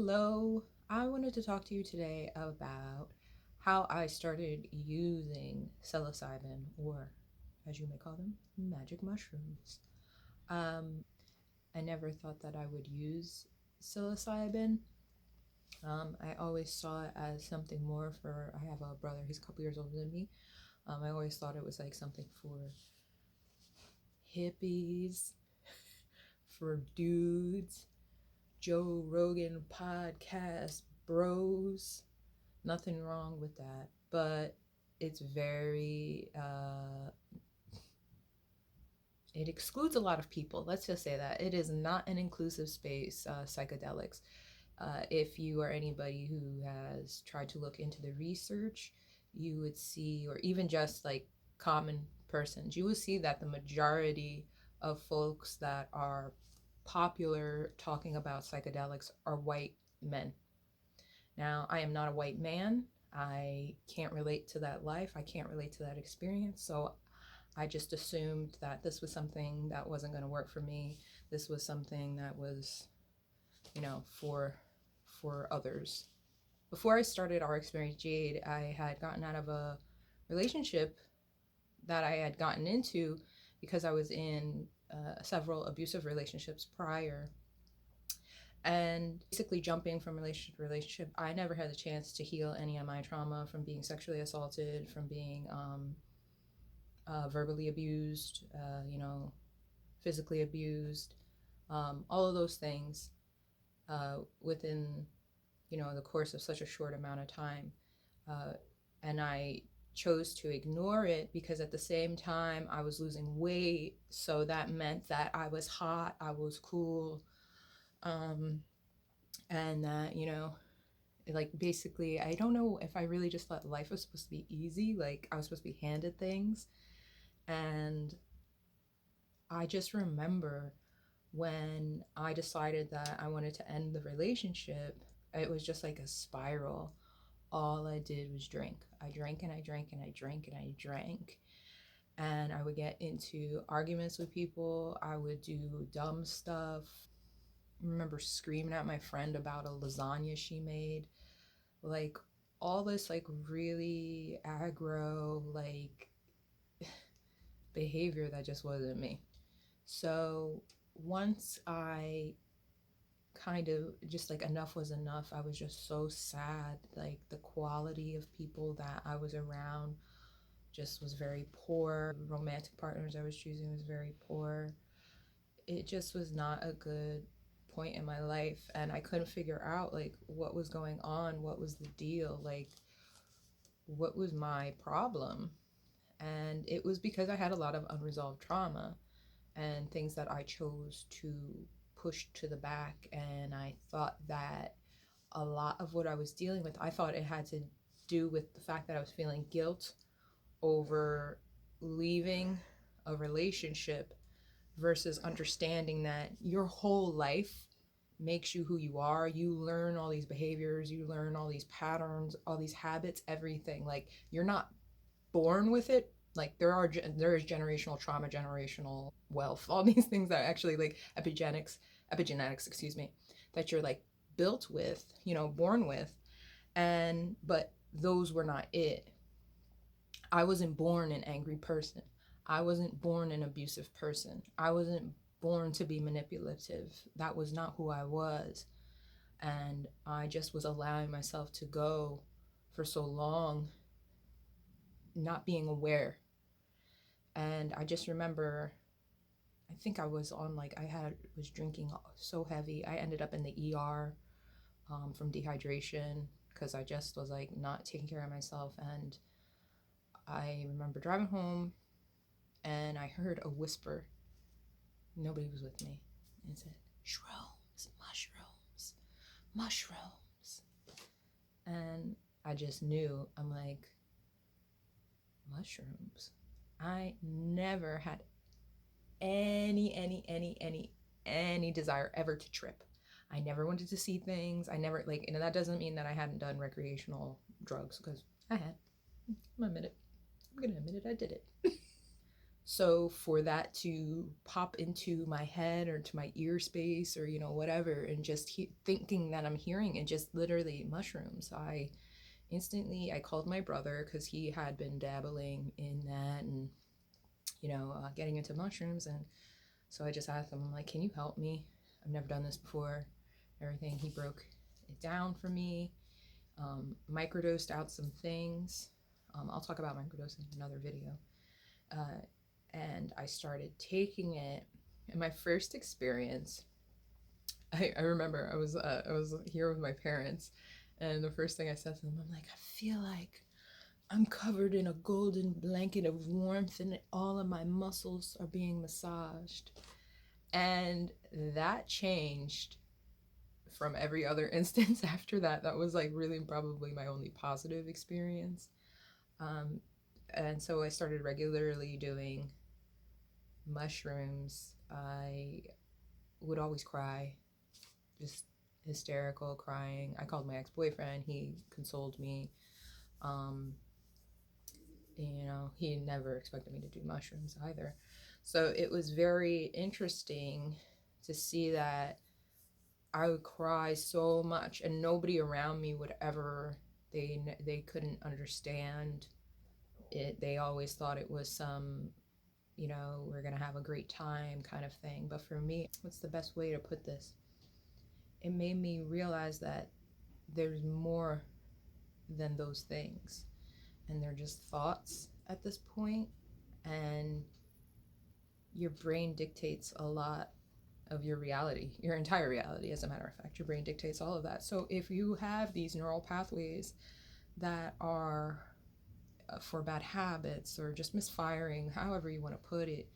Hello, I wanted to talk to you today about how I started using psilocybin, or as you may call them, magic mushrooms. I never thought that I would use psilocybin. I always saw it as something more for, I have a brother, he's a couple years older than me. I always thought it was like something for hippies, for dudes, Joe Rogan podcast bros. Nothing wrong with that, but it's very it excludes a lot of people. Let's just say that it is not an inclusive space. Psychedelics, if you are anybody who has tried to look into the research, you would see, or even just like common persons, you will see that the majority of folks that are popular talking about psychedelics are white men. Now, I am not a white man. I can't relate to that life. I can't relate to that experience. So I just assumed that this was something that wasn't going to work for me. This was something that was, for others. Before I started our experience, Jade, I had gotten out of a relationship that I had gotten into because I was in several abusive relationships prior, and basically jumping from relationship to relationship. I never had the chance to heal any of my trauma from being sexually assaulted, from being verbally abused, physically abused, all of those things within, the course of such a short amount of time. Uh, and I chose to ignore it because at the same time I was losing weight. So that meant that I was hot, I was cool. Um, and that, like basically, I don't know if I really just thought life was supposed to be easy, like I was supposed to be handed things. And I just remember when I decided that I wanted to end the relationship, it was just like a spiral. All I did was drink. I drank and I drank and I drank and I drank. And I would get into arguments with people. I would do dumb stuff. I remember screaming at my friend about a lasagna she made. Like all this like really aggro like behavior that just wasn't me. So once I kind of just like enough was enough, I was just so sad. Like the quality of people that I was around just was very poor. Romantic partners I was choosing was very poor. It just was not a good point in my life, and I couldn't figure out like what was going on, what was the deal, like what was my problem. And it was because I had a lot of unresolved trauma and things that I chose to push to the back. And I thought that a lot of what I was dealing with, I thought it had to do with the fact that I was feeling guilt over leaving a relationship versus understanding that your whole life makes you who you are. You learn all these behaviors, you learn all these patterns, all these habits, everything. Like you're not born with it. Like there is generational trauma, generational wealth, all these things that actually like epigenetics, excuse me, that you're like built with, born with. And but those were not it. I wasn't born an angry person. I wasn't born an abusive person. I wasn't born to be manipulative. That was not who I was. And I just was allowing myself to go for so long, not being aware. And I just remember, I think I was on like, was drinking so heavy. I ended up in the ER from dehydration because I just was like not taking care of myself. And I remember driving home and I heard a whisper. Nobody was with me. And it said, shrooms, mushrooms, mushrooms. And I just knew, I'm like, mushrooms? I never had any desire ever to trip. I never wanted to see things. I never like, and that doesn't mean that I hadn't done recreational drugs because I had. I'm gonna admit it. I did it. So for that to pop into my head or to my ear space or, whatever, and just thinking that I'm hearing it, just literally mushrooms, I called my brother because he had been dabbling in that and, getting into mushrooms. And so I just asked him, I'm like, can you help me? I've never done this before. Everything. He broke it down for me, microdosed out some things. I'll talk about microdosing in another video. And I started taking it. And my first experience, I remember I was here with my parents, and the first thing I said to them, I'm like, I feel like I'm covered in a golden blanket of warmth, and all of my muscles are being massaged. And that changed from every other instance after that. That was like really probably my only positive experience. And so I started regularly doing mushrooms. I would always cry, just hysterical crying. I called my ex-boyfriend. He consoled me. He never expected me to do mushrooms either. So it was very interesting to see that I would cry so much and nobody around me would ever, they couldn't understand it. They always thought it was some, we're going to have a great time kind of thing. But for me, what's the best way to put this? It made me realize that there's more than those things, and they're just thoughts at this point, and your brain dictates a lot of your reality, your entire reality. As a matter of fact, your brain dictates all of that. So if you have these neural pathways that are for bad habits or just misfiring, however you want to put it,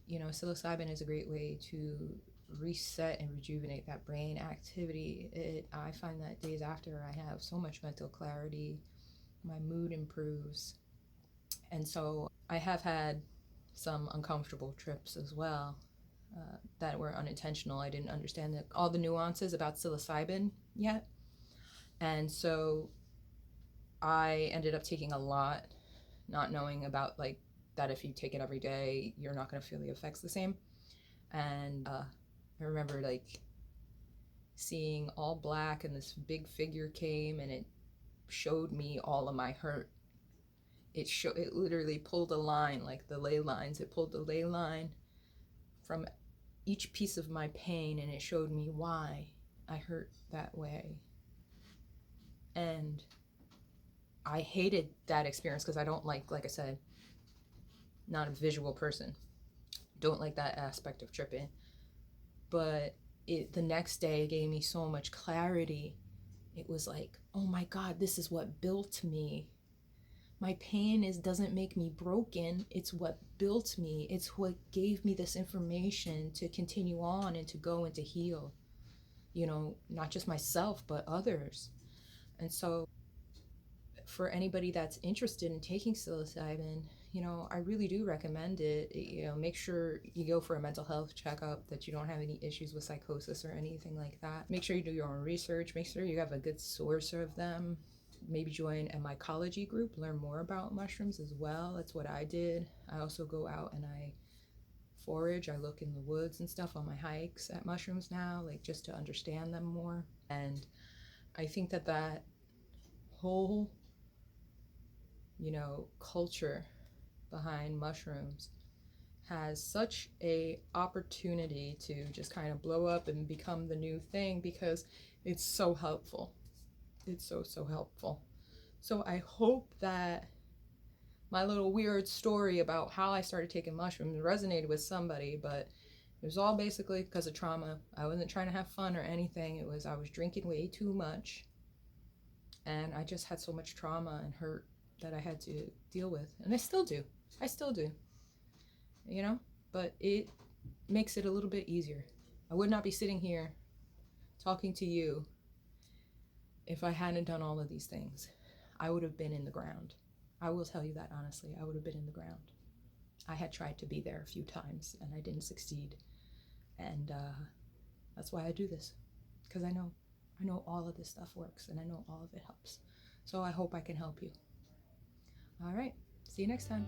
psilocybin is a great way to reset and rejuvenate that brain activity. I find that days after, I have so much mental clarity, my mood improves. And so I have had some uncomfortable trips as well, that were unintentional. I didn't understand all the nuances about psilocybin yet. And so I ended up taking a lot, not knowing about like that if you take it every day, you're not going to feel the effects the same. And I remember like seeing all black, and this big figure came and it showed me all of my hurt. It literally pulled a line, like the ley lines. It pulled the ley line from each piece of my pain, and it showed me why I hurt that way. And I hated that experience because I don't like I said, not a visual person. Don't like that aspect of tripping. But the next day gave me so much clarity. It was like, oh my God, this is what built me. My pain doesn't make me broken. It's what built me. It's what gave me this information to continue on and to go and to heal, not just myself, but others. And so for anybody that's interested in taking psilocybin, I really do recommend it. Make sure you go for a mental health checkup, that you don't have any issues with psychosis or anything like that. Make sure you do your own research. Make sure you have a good source of them. Maybe join a mycology group, learn more about mushrooms as well. That's what I did. I also go out and I forage. I look in the woods and stuff on my hikes at mushrooms now, like just to understand them more. And I think that whole, culture behind mushrooms has such a opportunity to just kind of blow up and become the new thing, because it's so helpful. It's so helpful. So I hope that my little weird story about how I started taking mushrooms resonated with somebody, but it was all basically because of trauma. I wasn't trying to have fun or anything. I was drinking way too much, and I just had so much trauma and hurt that I had to deal with, and I still do, but it makes it a little bit easier. I would not be sitting here talking to you if I hadn't done all of these things. I would have been in the ground. I will tell you that honestly, I would have been in the ground. I had tried to be there a few times and I didn't succeed. And that's why I do this, because I know all of this stuff works and I know all of it helps. So I hope I can help you. All right, see you next time.